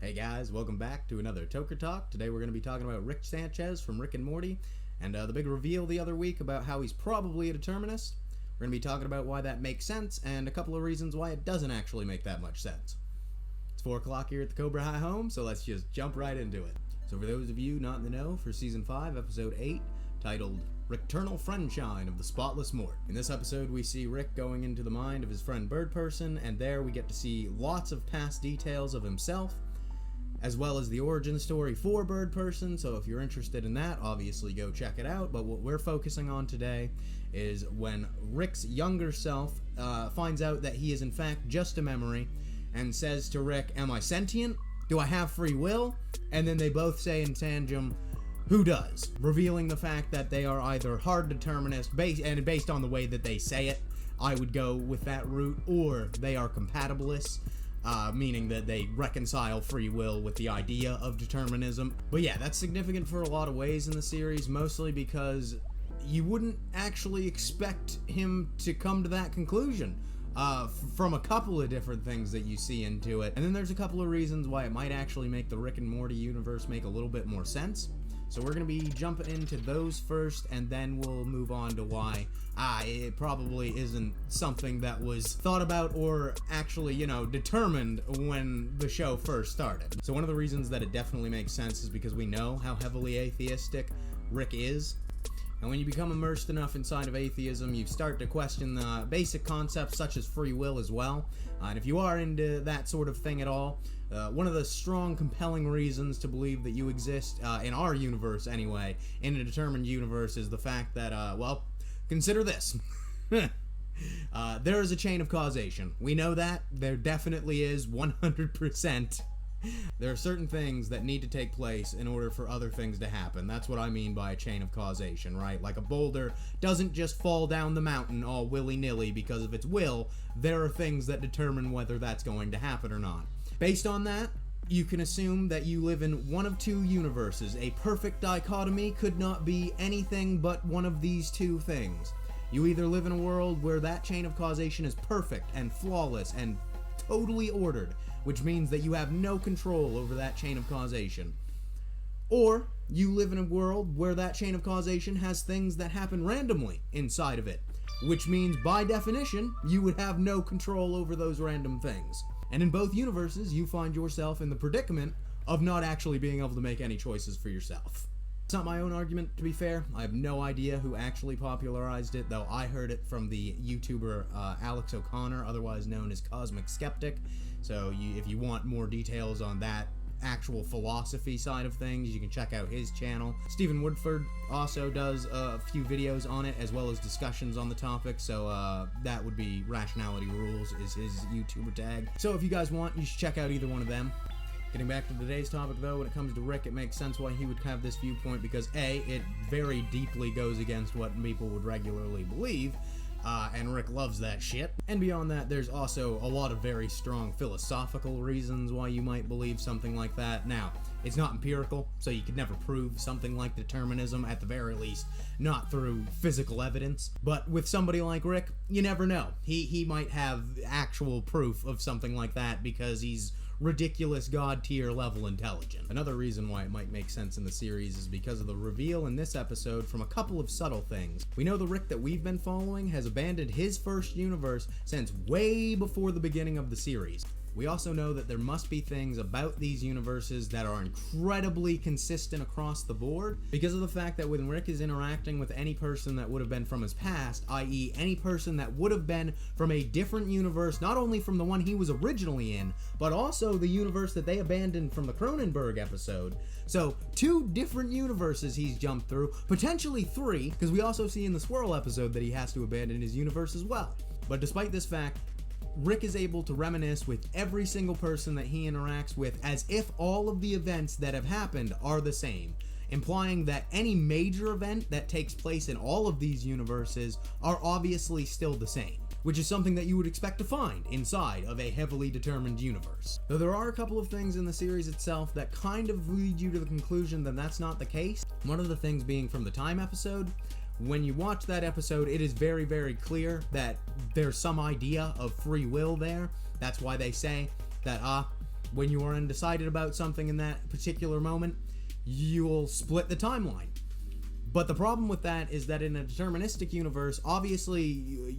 Hey guys, welcome back to another Toker Talk. Today we're going to be talking about Rick Sanchez from Rick and Morty, and the big reveal the other week about how he's probably a Determinist. We're going to be talking about why that makes sense, and a couple of reasons why it doesn't actually make that much sense. It's 4 o'clock here at the Kobra High home, so let's just jump right into it. So for those of you not in the know, for Season 5, Episode 8, titled Rickturn Friendshine of the Spotless Mort. In this episode, we see Rick going into the mind of his friend Birdperson, and there we get to see lots of past details of himself, as well as the origin story for Birdperson. So if you're interested in that, obviously go check it out. But what we're focusing on today is when Rick's younger self finds out that he is in fact just a memory and says to Rick, "Am I sentient? Do I have free will?" And then they both say in tandem, "Who does?" Revealing the fact that they are either hard determinist, based on the way that they say it, I would go with that route, or they are compatibilists. Meaning that they reconcile free will with the idea of determinism. But yeah, that's significant for a lot of ways in the series, mostly because you wouldn't actually expect him to come to that conclusion from a couple of different things that you see into it. And then there's a couple of reasons why it might actually make the Rick and Morty universe make a little bit more sense. So we're going to be jumping into those first, and then we'll move on to why it probably isn't something that was thought about or actually, determined when the show first started. So one of the reasons that it definitely makes sense is because we know how heavily atheistic Rick is. And when you become immersed enough inside of atheism, you start to question the basic concepts such as free will as well. And if you are into that sort of thing at all, one of the strong, compelling reasons to believe that you exist, in our universe anyway, in a determined universe, is the fact that, consider this. There is a chain of causation. We know that. There definitely is, 100%. There are certain things that need to take place in order for other things to happen. That's what I mean by a chain of causation, right? Like a boulder doesn't just fall down the mountain all willy-nilly because of its will. There are things that determine whether that's going to happen or not. Based on that, you can assume that you live in one of two universes. A perfect dichotomy could not be anything but one of these two things. You either live in a world where that chain of causation is perfect and flawless and totally ordered, which means that you have no control over that chain of causation. Or you live in a world where that chain of causation has things that happen randomly inside of it, which means by definition, you would have no control over those random things. And in both universes, you find yourself in the predicament of not actually being able to make any choices for yourself. It's not my own argument, to be fair. I have no idea who actually popularized it, though I heard it from the YouTuber Alex O'Connor, otherwise known as Cosmic Skeptic. So if you want more details on that actual philosophy side of things, you can check out his channel. Stephen Woodford also does a few videos on it, as well as discussions on the topic, so that would be Rationality Rules is his YouTuber tag. So if you guys want, you should check out either one of them. Getting back to today's topic, though, when it comes to Rick, it makes sense why he would have this viewpoint, because A, it very deeply goes against what people would regularly believe, and Rick loves that shit. And beyond that, there's also a lot of very strong philosophical reasons why you might believe something like that. Now, it's not empirical, so you could never prove something like determinism, at the very least, not through physical evidence. But with somebody like Rick, you never know. He might have actual proof of something like that because he's ridiculous god-tier level intelligent. Another reason why it might make sense in the series is because of the reveal in this episode from a couple of subtle things. We know the Rick that we've been following has abandoned his first universe since way before the beginning of the series. We also know that there must be things about these universes that are incredibly consistent across the board because of the fact that when Rick is interacting with any person that would have been from his past, i.e. any person that would have been from a different universe, not only from the one he was originally in, but also the universe that they abandoned from the Cronenberg episode. So 2 different universes he's jumped through, potentially 3, because we also see in the Swirl episode that he has to abandon his universe as well. But despite this fact, Rick is able to reminisce with every single person that he interacts with as if all of the events that have happened are the same, implying that any major event that takes place in all of these universes are obviously still the same, which is something that you would expect to find inside of a heavily determined universe. Though there are a couple of things in the series itself that kind of lead you to the conclusion that that's not the case. One of the things being from the Time episode. When you watch that episode, it is very, very clear that there's some idea of free will there. That's why they say that, when you are undecided about something in that particular moment, you'll split the timeline. But the problem with that is that in a deterministic universe, obviously,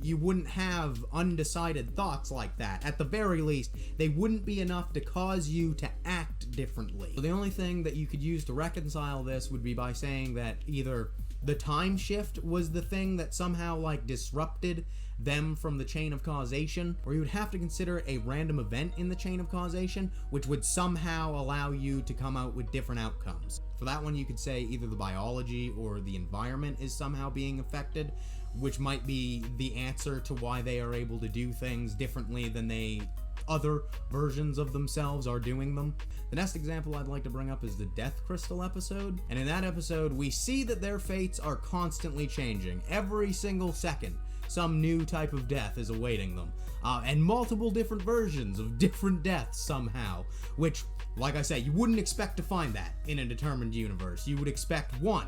you wouldn't have undecided thoughts like that. At the very least, they wouldn't be enough to cause you to act differently. So the only thing that you could use to reconcile this would be by saying that either the time shift was the thing that somehow, like, disrupted them from the chain of causation, or you would have to consider a random event in the chain of causation, which would somehow allow you to come out with different outcomes. For that one, you could say either the biology or the environment is somehow being affected, which might be the answer to why they are able to do things differently than other versions of themselves are doing them. The next example I'd like to bring up is the Death Crystal episode, and in that episode, we see that their fates are constantly changing. Every single second, some new type of death is awaiting them, and multiple different versions of different deaths somehow, which, like I say, you wouldn't expect to find that in a determined universe. You would expect one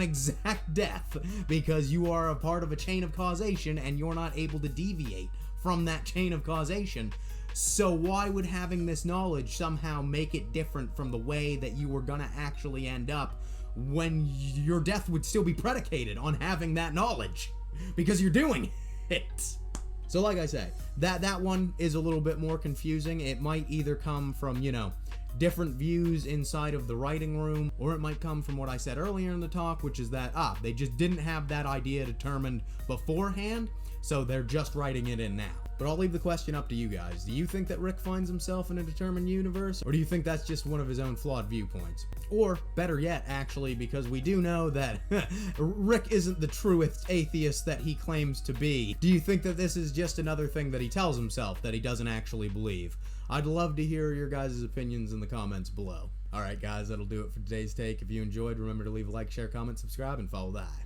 exact death, because you are a part of a chain of causation and you're not able to deviate from that chain of causation. So why would having this knowledge somehow make it different from the way that you were gonna actually end up, when your death would still be predicated on having that knowledge? Because you're doing it. So like I say, that one is a little bit more confusing. It might either come from, different views inside of the writing room, or it might come from what I said earlier in the talk, which is that, they just didn't have that idea determined beforehand, so they're just writing it in now. But I'll leave the question up to you guys. Do you think that Rick finds himself in a determined universe, or do you think that's just one of his own flawed viewpoints? Or, better yet, actually, because we do know that Rick isn't the truest atheist that he claims to be, do you think that this is just another thing that he tells himself that he doesn't actually believe? I'd love to hear your guys' opinions in the comments below. Alright guys, that'll do it for today's take. If you enjoyed, remember to leave a like, share, comment, subscribe, and follow the